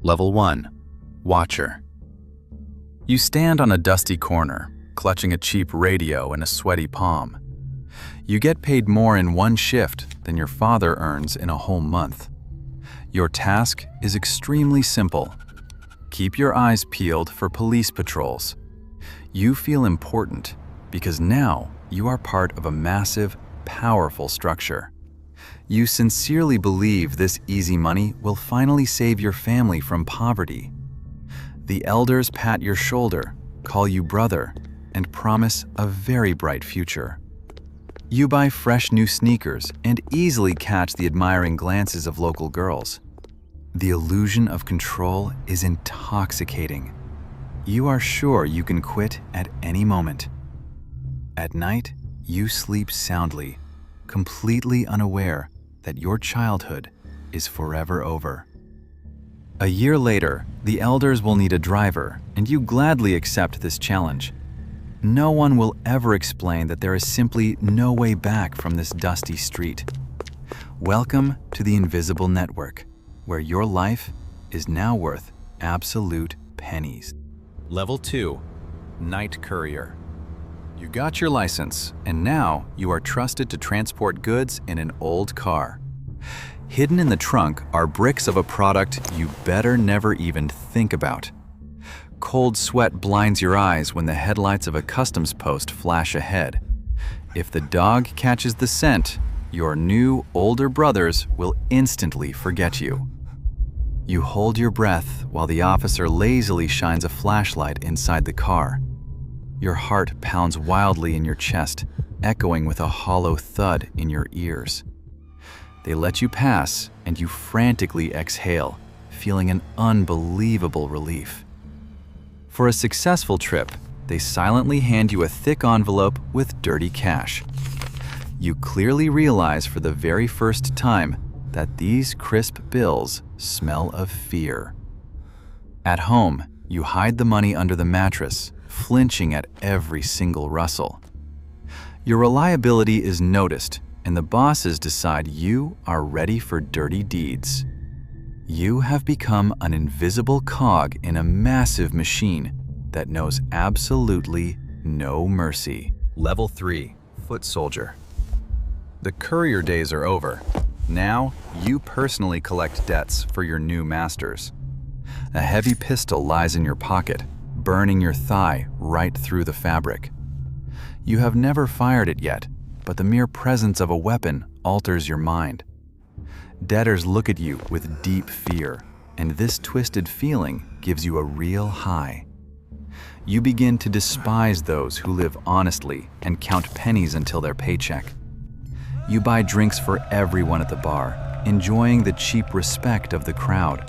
Level 1. Watcher. You stand on a dusty corner, clutching a cheap radio in a sweaty palm. You get paid more in one shift than your father earns in a whole month. Your task is extremely simple. Keep your eyes peeled for police patrols. You feel important because now you are part of a massive, powerful structure. You sincerely believe this easy money will finally save your family from poverty. The elders pat your shoulder, call you brother, and promise a very bright future. You buy fresh new sneakers and easily catch the admiring glances of local girls. The illusion of control is intoxicating. You are sure you can quit at any moment. At night, you sleep soundly, completely unaware that your childhood is forever over. A year later, the elders will need a driver, and you gladly accept this challenge. No one will ever explain that there is simply no way back from this dusty street. Welcome to the invisible network, where your life is now worth absolute pennies. Level 2. Night Courier. You got your license, and now you are trusted to transport goods in an old car. Hidden in the trunk are bricks of a product you better never even think about. Cold sweat blinds your eyes when the headlights of a customs post flash ahead. If the dog catches the scent, your new, older brothers will instantly forget you. You hold your breath while the officer lazily shines a flashlight inside the car. Your heart pounds wildly in your chest, echoing with a hollow thud in your ears. They let you pass, and you frantically exhale, feeling an unbelievable relief. For a successful trip, they silently hand you a thick envelope with dirty cash. You clearly realize for the very first time that these crisp bills smell of fear. At home, you hide the money under the mattress, flinching at every single rustle. Your reliability is noticed, and the bosses decide you are ready for dirty deeds. You have become an invisible cog in a massive machine that knows absolutely no mercy. Level 3. Foot Soldier. The courier days are over. Now, you personally collect debts for your new masters. A heavy pistol lies in your pocket, burning your thigh right through the fabric. You have never fired it yet, but the mere presence of a weapon alters your mind. Debtors look at you with deep fear, and this twisted feeling gives you a real high. You begin to despise those who live honestly and count pennies until their paycheck. You buy drinks for everyone at the bar, enjoying the cheap respect of the crowd.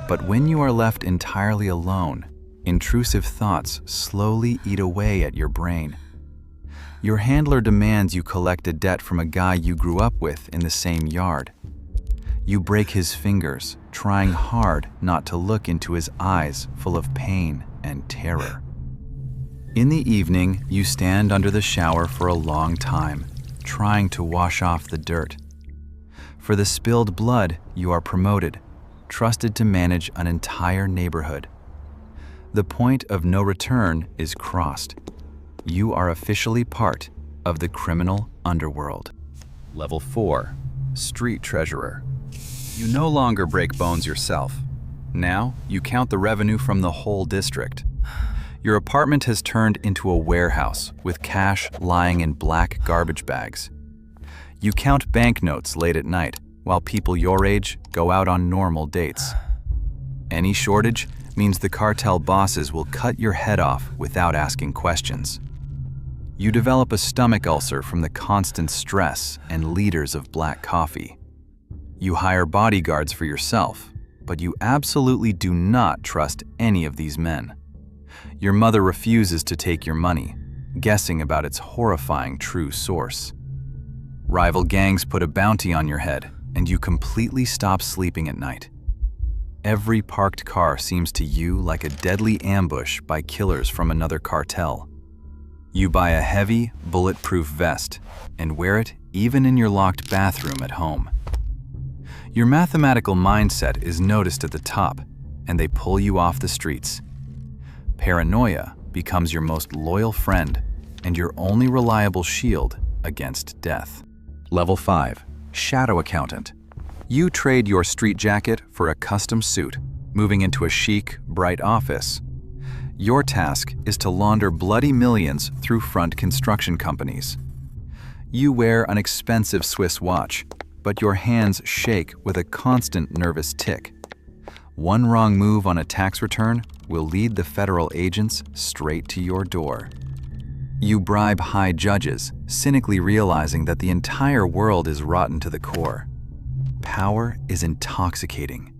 But when you are left entirely alone, intrusive thoughts slowly eat away at your brain. Your handler demands you collect a debt from a guy you grew up with in the same yard. You break his fingers, trying hard not to look into his eyes full of pain and terror. In the evening, you stand under the shower for a long time, trying to wash off the dirt. For the spilled blood, you are promoted, trusted to manage an entire neighborhood. The point of no return is crossed. You are officially part of the criminal underworld. Level 4. Street Treasurer. You no longer break bones yourself. Now, you count the revenue from the whole district. Your apartment has turned into a warehouse with cash lying in black garbage bags. You count banknotes late at night while people your age go out on normal dates. Any shortage means the cartel bosses will cut your head off without asking questions. You develop a stomach ulcer from the constant stress and liters of black coffee. You hire bodyguards for yourself, but you absolutely do not trust any of these men. Your mother refuses to take your money, guessing about its horrifying true source. Rival gangs put a bounty on your head, and you completely stop sleeping at night. Every parked car seems to you like a deadly ambush by killers from another cartel. You buy a heavy, bulletproof vest and wear it even in your locked bathroom at home. Your mathematical mindset is noticed at the top, and they pull you off the streets. Paranoia becomes your most loyal friend and your only reliable shield against death. Level 5. Shadow Accountant. You trade your street jacket for a custom suit, moving into a chic, bright office. Your task is to launder bloody millions through front construction companies. You wear an expensive Swiss watch, but your hands shake with a constant nervous tick. One wrong move on a tax return will lead the federal agents straight to your door. You bribe high judges, cynically realizing that the entire world is rotten to the core. Power is intoxicating.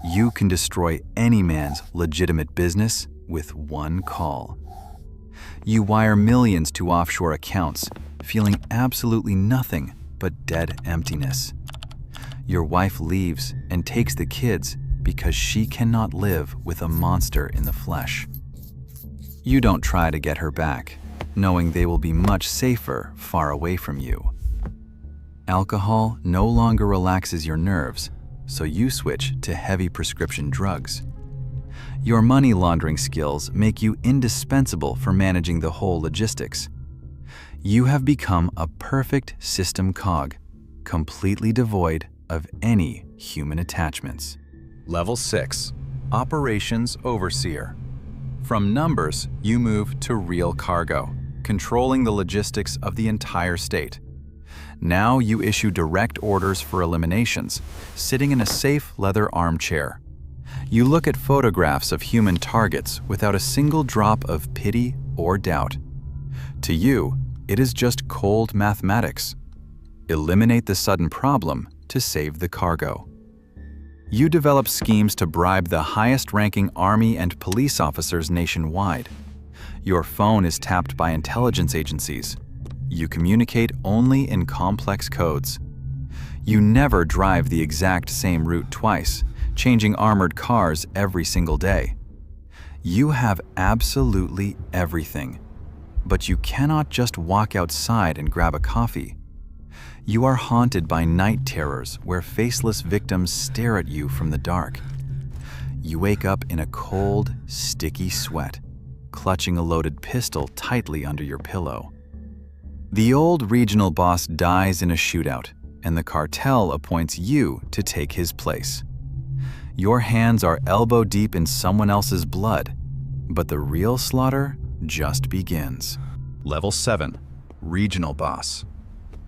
You can destroy any man's legitimate business with one call. You wire millions to offshore accounts, feeling absolutely nothing but dead emptiness. Your wife leaves and takes the kids because she cannot live with a monster in the flesh. You don't try to get her back, knowing they will be much safer far away from you. Alcohol no longer relaxes your nerves, so you switch to heavy prescription drugs. Your money laundering skills make you indispensable for managing the whole logistics. You have become a perfect system cog, completely devoid of any human attachments. Level 6. Operations Overseer. From numbers, you move to real cargo, controlling the logistics of the entire state. Now you issue direct orders for eliminations, sitting in a safe leather armchair. You look at photographs of human targets without a single drop of pity or doubt. To you, it is just cold mathematics. Eliminate the sudden problem to save the cargo. You develop schemes to bribe the highest-ranking army and police officers nationwide. Your phone is tapped by intelligence agencies. You communicate only in complex codes. You never drive the exact same route twice, changing armored cars every single day. You have absolutely everything, but you cannot just walk outside and grab a coffee. You are haunted by night terrors where faceless victims stare at you from the dark. You wake up in a cold, sticky sweat, clutching a loaded pistol tightly under your pillow. The old regional boss dies in a shootout, and the cartel appoints you to take his place. Your hands are elbow deep in someone else's blood, but the real slaughter just begins. Level 7. Regional Boss.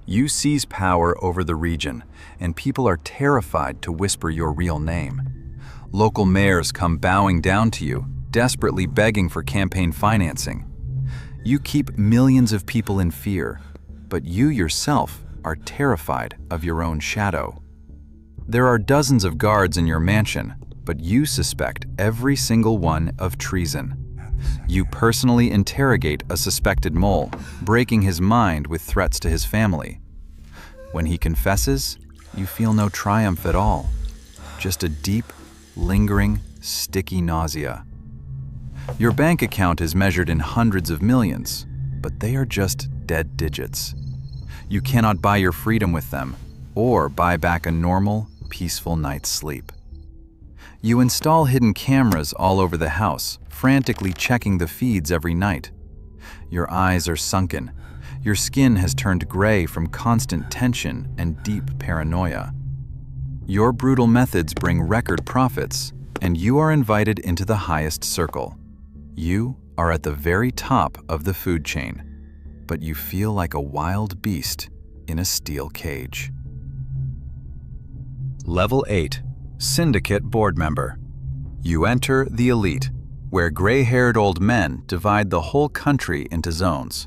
You seize power over the region, and people are terrified to whisper your real name. Local mayors come bowing down to you, desperately begging for campaign financing. You keep millions of people in fear, but you yourself are terrified of your own shadow. There are dozens of guards in your mansion, but you suspect every single one of treason. You personally interrogate a suspected mole, breaking his mind with threats to his family. When he confesses, you feel no triumph at all, just a deep, lingering, sticky nausea. Your bank account is measured in hundreds of millions, but they are just dead digits. You cannot buy your freedom with them, or buy back a normal, peaceful night's sleep. You install hidden cameras all over the house, frantically checking the feeds every night. Your eyes are sunken. Your skin has turned gray from constant tension and deep paranoia. Your brutal methods bring record profits, and you are invited into the highest circle. You are at the very top of the food chain, but you feel like a wild beast in a steel cage. Level 8. Syndicate Board Member. You enter the elite, where gray-haired old men divide the whole country into zones.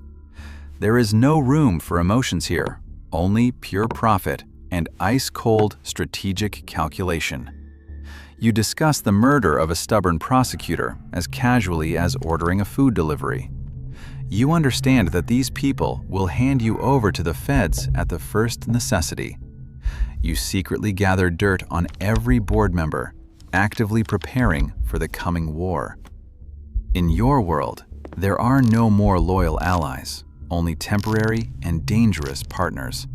There is no room for emotions here, only pure profit and ice-cold strategic calculation. You discuss the murder of a stubborn prosecutor as casually as ordering a food delivery. You understand that these people will hand you over to the feds at the first necessity. You secretly gather dirt on every board member, actively preparing for the coming war. In your world, there are no more loyal allies, only temporary and dangerous partners.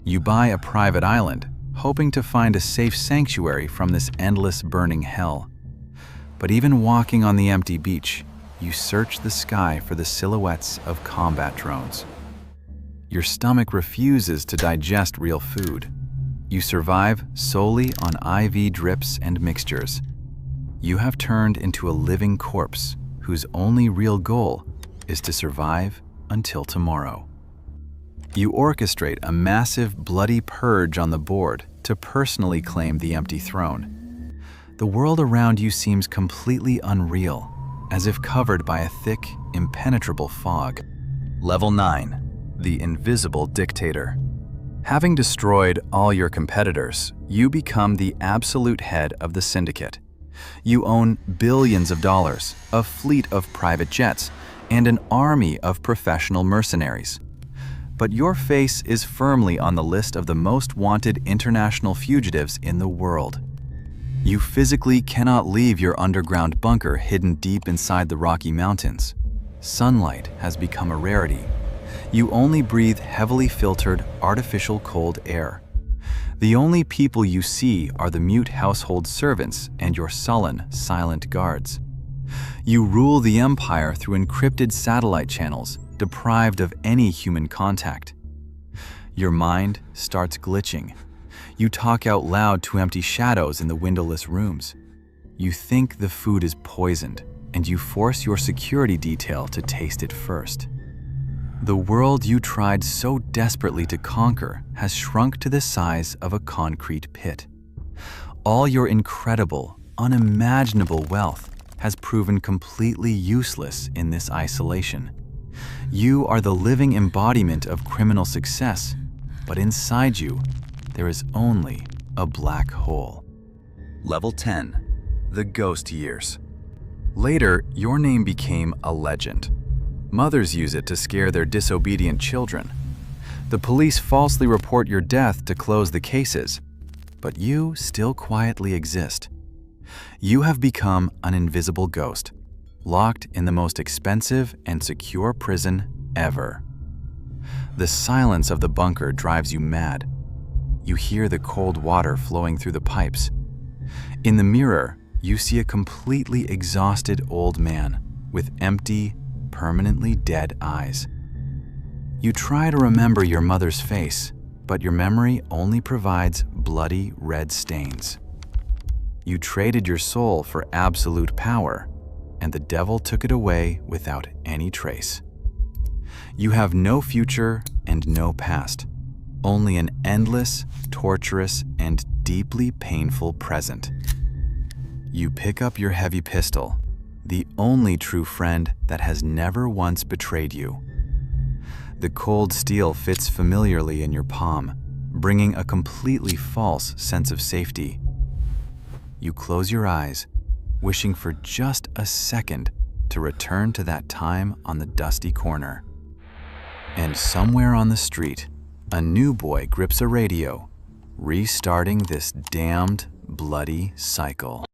You buy a private island, hoping to find a safe sanctuary from this endless burning hell. But even walking on the empty beach, you search the sky for the silhouettes of combat drones. Your stomach refuses to digest real food. You survive solely on IV drips and mixtures. You have turned into a living corpse whose only real goal is to survive until tomorrow. You orchestrate a massive bloody purge on the board to personally claim the empty throne. The world around you seems completely unreal, as if covered by a thick, impenetrable fog. Level 9. The Invisible Dictator. Having destroyed all your competitors, you become the absolute head of the Syndicate. You own billions of dollars, a fleet of private jets, and an army of professional mercenaries. But your face is firmly on the list of the most wanted international fugitives in the world. You physically cannot leave your underground bunker hidden deep inside the Rocky Mountains. Sunlight has become a rarity. You only breathe heavily filtered, artificial cold air. The only people you see are the mute household servants and your sullen, silent guards. You rule the empire through encrypted satellite channels, deprived of any human contact. Your mind starts glitching. You talk out loud to empty shadows in the windowless rooms. You think the food is poisoned, and you force your security detail to taste it first. The world you tried so desperately to conquer has shrunk to the size of a concrete pit. All your incredible, unimaginable wealth has proven completely useless in this isolation. You are the living embodiment of criminal success, but inside you, there is only a black hole. Level 10. The Ghost Years. Later, your name became a legend. Mothers use it to scare their disobedient children. The police falsely report your death to close the cases, but you still quietly exist. You have become an invisible ghost, locked in the most expensive and secure prison ever. The silence of the bunker drives you mad. You hear the cold water flowing through the pipes. In the mirror, you see a completely exhausted old man with empty, permanently dead eyes. You try to remember your mother's face, but your memory only provides bloody red stains. You traded your soul for absolute power, and the devil took it away without any trace. You have no future and no past, only an endless, torturous, and deeply painful present. You pick up your heavy pistol, the only true friend that has never once betrayed you. The cold steel fits familiarly in your palm, bringing a completely false sense of safety. You close your eyes, wishing for just a second to return to that time on the dusty corner. And somewhere on the street, a new boy grips a radio, restarting this damned, bloody cycle.